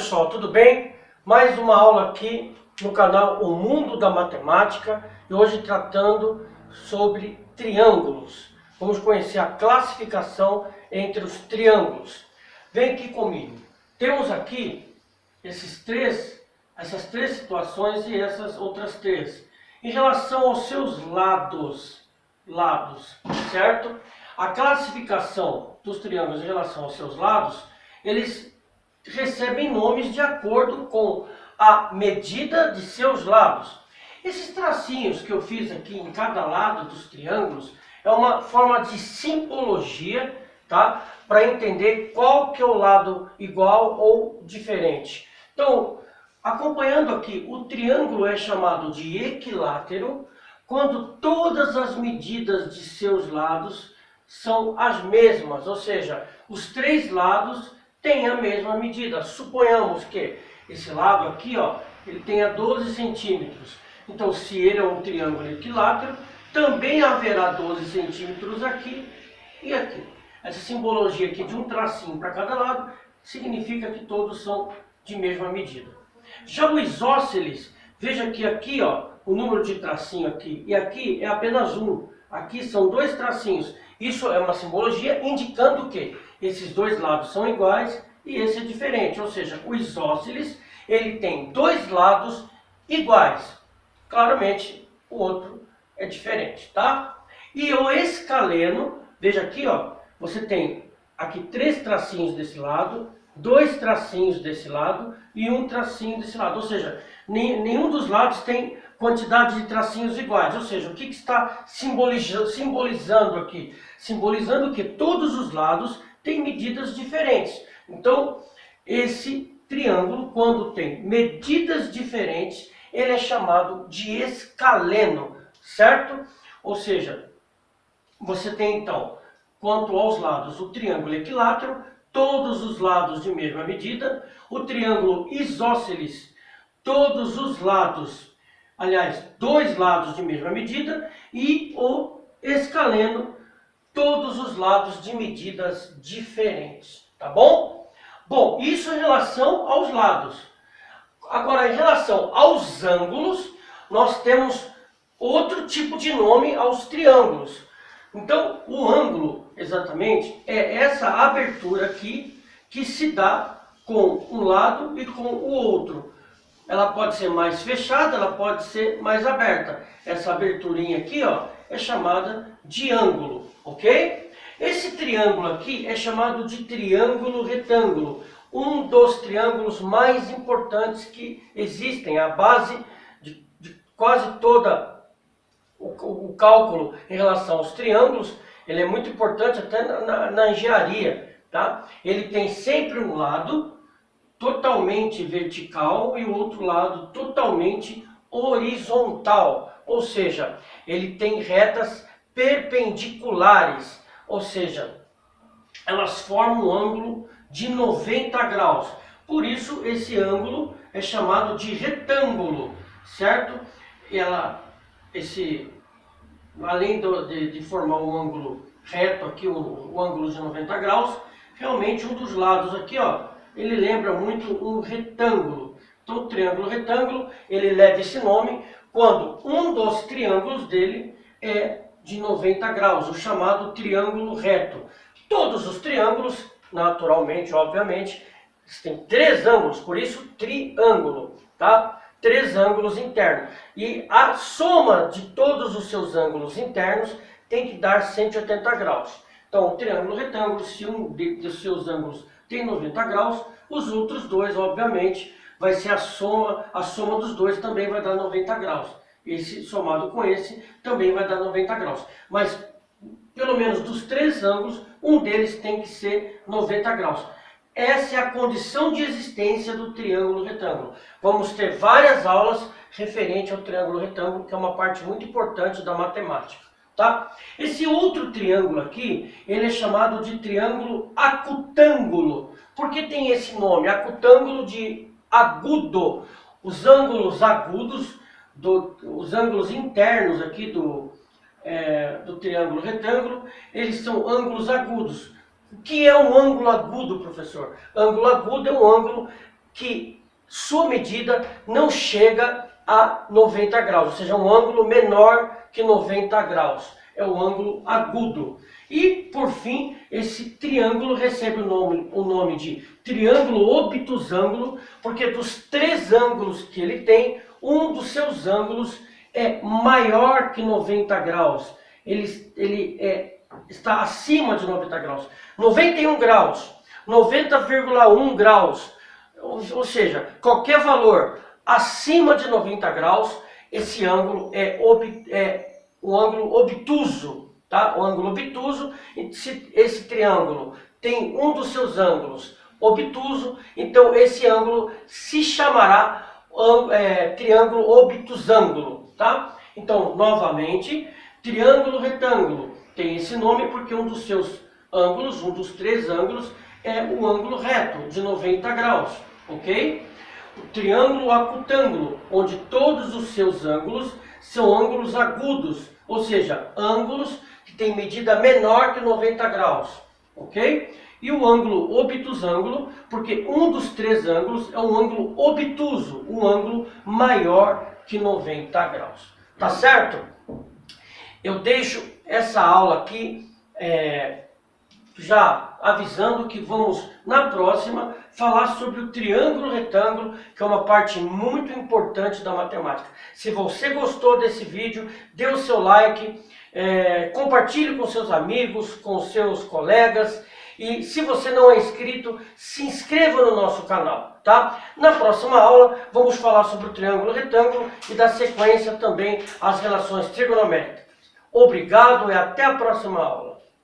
pessoal, tudo bem? Mais uma aula aqui no canal O Mundo da Matemática e hoje tratando sobre triângulos. Vamos conhecer a classificação entre os triângulos. Vem aqui comigo. Temos aqui essas três situações e essas outras três. Em relação aos seus lados, certo? A classificação dos triângulos em relação aos seus lados, eles recebem nomes de acordo com a medida de seus lados. Esses tracinhos que eu fiz aqui em cada lado dos triângulos é uma forma de simbologia, tá? Para entender qual que é o lado igual ou diferente. Então, acompanhando aqui, o triângulo é chamado de equilátero quando todas as medidas de seus lados são as mesmas, ou seja, os três lados têm a mesma medida. Suponhamos que esse lado aqui, ó, ele tenha 12 centímetros. Então, se ele é um triângulo equilátero, também haverá 12 centímetros aqui e aqui. Essa simbologia aqui de um tracinho para cada lado significa que todos são de mesma medida. Já o isósceles, veja que aqui, ó, o número de tracinho aqui e aqui é apenas um. Aqui são dois tracinhos. Isso é uma simbologia indicando que esses dois lados são iguais e esse é diferente. Ou seja, o isósceles, ele tem dois lados iguais. Claramente, o outro é diferente, tá? E o escaleno, veja aqui, ó, você tem aqui três tracinhos desse lado, dois tracinhos desse lado e um tracinho desse lado. Ou seja, nenhum dos lados tem quantidade de tracinhos iguais. Ou seja, o que está simbolizando aqui? Simbolizando que todos os lados têm medidas diferentes. Então, esse triângulo, quando tem medidas diferentes, ele é chamado de escaleno, certo? Ou seja, você tem então, quanto aos lados, o triângulo equilátero, todos os lados de mesma medida, o triângulo isósceles, todos os lados, aliás, dois lados de mesma medida, e o escaleno, todos os lados de medidas diferentes, tá bom? Bom, isso em relação aos lados. Agora, em relação aos ângulos, nós temos outro tipo de nome aos triângulos. Então, o ângulo, exatamente, é essa abertura aqui que se dá com um lado e com o outro. Ela pode ser mais fechada, ela pode ser mais aberta. Essa aberturinha aqui, ó, é chamada de ângulo, ok? Esse triângulo aqui é chamado de triângulo retângulo. Um dos triângulos mais importantes que existem, a base de quase toda o cálculo em relação aos triângulos. Ele é muito importante até na engenharia, tá? Ele tem sempre um lado totalmente vertical e o outro lado totalmente horizontal, ou seja, ele tem retas perpendiculares, ou seja, elas formam um ângulo de 90 graus. Por isso esse ângulo é chamado de retângulo, certo? Além de formar um ângulo reto aqui, o ângulo de 90 graus, realmente um dos lados aqui, ó, ele lembra muito um retângulo. Então o triângulo retângulo, ele leva esse nome quando um dos triângulos dele é de 90 graus, o chamado triângulo reto. Todos os triângulos, naturalmente, obviamente, têm três ângulos, por isso triângulo, tá? Três ângulos internos. E a soma de todos os seus ângulos internos tem que dar 180 graus. Então, o triângulo retângulo, se um dos seus ângulos tem 90 graus, os outros dois, obviamente, vai ser a soma dos dois também vai dar 90 graus. Esse somado com esse também vai dar 90 graus. Mas, pelo menos dos três ângulos, um deles tem que ser 90 graus. Essa é a condição de existência do triângulo retângulo. Vamos ter várias aulas referente ao triângulo retângulo, que é uma parte muito importante da matemática, tá? Esse outro triângulo aqui, ele é chamado de triângulo acutângulo. Por que tem esse nome? Acutângulo de agudo. Os ângulos agudos, os ângulos internos aqui do triângulo retângulo, eles são ângulos agudos. O que é um ângulo agudo, professor? Ângulo agudo é um ângulo que sua medida não chega a 90 graus, ou seja, um ângulo menor que 90 graus. É o ângulo agudo. E, por fim, esse triângulo recebe o nome de triângulo obtusângulo, porque dos 3 ângulos que ele tem, um dos seus ângulos é maior que 90 graus. Está acima de 90 graus. 91 graus, 90,1 graus, ou seja, qualquer valor acima de 90 graus, esse ângulo é o ângulo obtuso, tá? O ângulo obtuso, se esse triângulo tem um dos seus ângulos obtuso, então esse ângulo se chamará triângulo obtusângulo, tá? Então, novamente, triângulo retângulo tem esse nome porque um dos seus ângulos, um dos 3 ângulos, é o ângulo reto de 90 graus, ok? O triângulo acutângulo, onde todos os seus ângulos são ângulos agudos, ou seja, ângulos que têm medida menor que 90 graus, ok? E o ângulo obtusângulo, porque um dos 3 ângulos é um ângulo obtuso, um ângulo maior que 90 graus. Tá certo? Eu deixo essa aula aqui já avisando que vamos, na próxima, falar sobre o triângulo retângulo, que é uma parte muito importante da matemática. Se você gostou desse vídeo, dê o seu like, compartilhe com seus amigos, com seus colegas, e se você não é inscrito, se inscreva no nosso canal, tá? Na próxima aula, vamos falar sobre o triângulo retângulo e dar sequência também às relações trigonométricas. Obrigado e até a próxima aula.